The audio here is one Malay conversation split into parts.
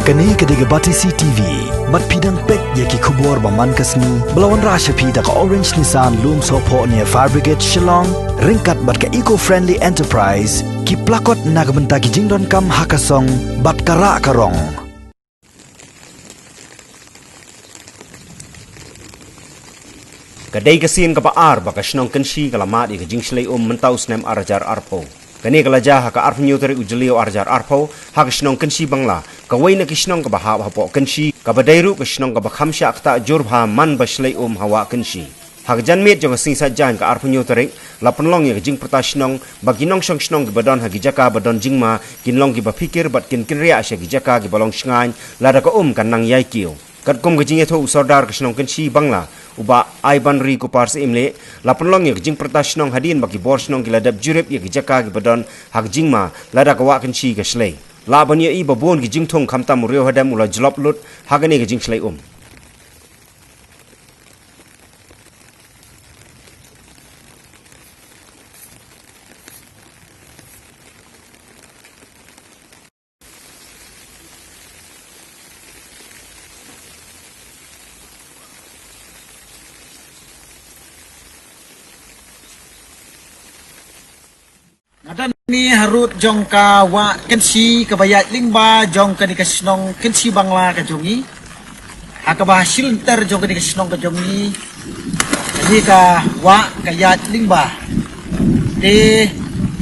Kani kediga Batisi TV, mat pidang pek yaki kubur baman kasni, belawan rasha pida ka Orange Nissan Loom Sopo near Fire Brigade Shillong, ringkat bat ka eco-friendly enterprise, ki plakot nagbenta ki jingdon kam hakasong, bat kara karong. Kadai kasin ka paar baka shnong kanshi kalamat i kajing slay mentau snem arjar arpo. Kani kalaja haka arf nyuteri ujlio arjar arpo haka shnong kanshi bangla. Kawai na kishnong ka bahab hapo kanshi kabadairu ka shnong ka bakhamsha akta jurba man baslay hawa kanshi. Haka janmet jong sing sajan ka arf nyuteri lapanlong ya kajing perta shnong baginong shnong badon hagi jaka badon jingma kinlong ki bapikir bat kin ria asya ki jaka ki balong shngan lada ka kan nang yai kiyo. Kat kum kajing eto usordar ka shnong kanshi bangla. Uba aiban ri ko parse imle lapanlong ya jing pertashnong hadin baki borsnong giladap jurep ya jaka gi badon hak jingma lada ka wakan chi ga slay laban ya i babon gi jing thong khamta murio hadam ula jlop lut hagane ga jing slay Ada ni harut jong ka wa kensi kabayat lingba jong ka dikasnong kensi bangla ka jongi akaba shilter jong ka dikasnong ka jongi jadi ka wa kayat lingba de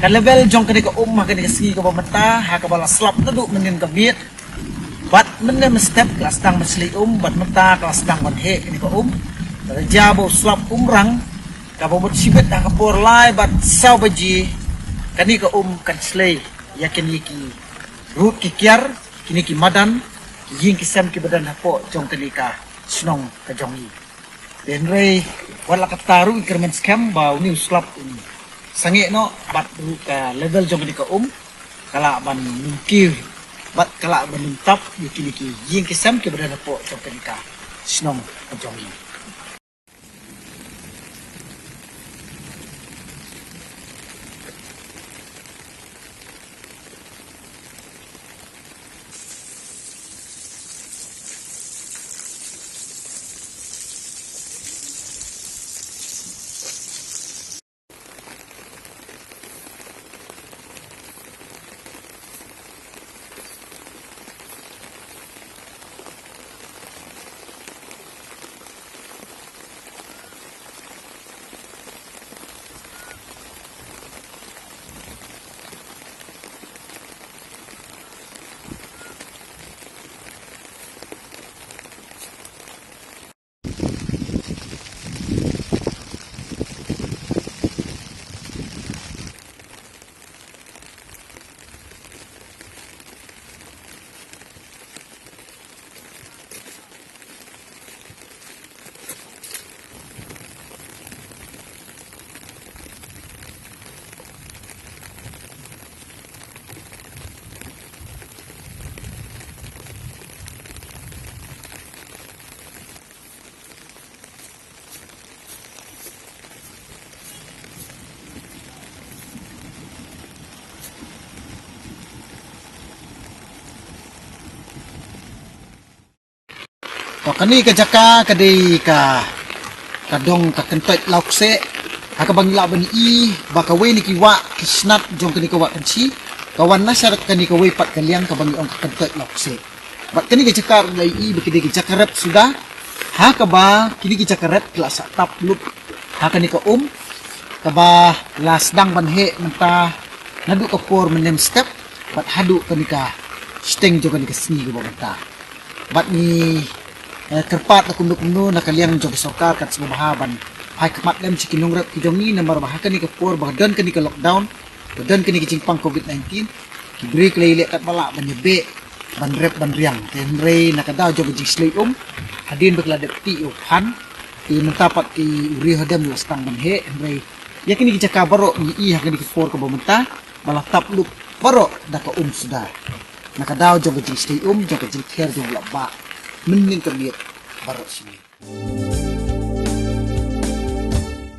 ka level jong ka dika ka dikasi ka bamata hakaba slap tadu menin ka biet bat menem step kelas tang mesli bat mata kelas tang banhe ni ka jabo slap rang ka bobot sibet akapor lai bat saw baji kani ka kan slay yakin ki root ki kiar kini ki madan ying ki sam ki badan hapo jong kani ka snong ka jongi den rei wala ka taru ikermen scam ba ni slap sange no bat ru ka level jong kani ka kala ban mungkir bat kala ban tap kini ki ying ki sam ki badan hapo jong kani ka snong ka jongi. Kani ka jaka kadai ka kadong ka kentet laukse haka bang laban i baka we ni kiwa kisnat jong kani ka wa kansi kawan na syarat kani ka we pat kaliang ka bang ong ka kentet laukse bat kani ka jaka dai i baki ka jakarep sudah haka ba kini ka jakarep kelas tap lup haka ni ka ka ba las dang banhe menta nadu ka por menem step bat hadu kani ka steng jong kani ka sni ka banta bat ni terpat na kumno nakaliang jog sokar kat subahaban ay kamat lem cikinong rap kijongi na marbahakan ni kapur bahdan kani ka lockdown bahdan kani kicingpang COVID-19 kibri klayle kat bala banyebe ban rep ban riang tenrei nakadaw jog jislay hadin bakladep ti han ti mentapat ki uri hadam lastang banhe enrei yakin ki jaka baro ni i hakani ki for ka bamenta bala tapluk baro daka sudah nakadaw jog jislay jog jikher jog labba menin terlihat baru sini.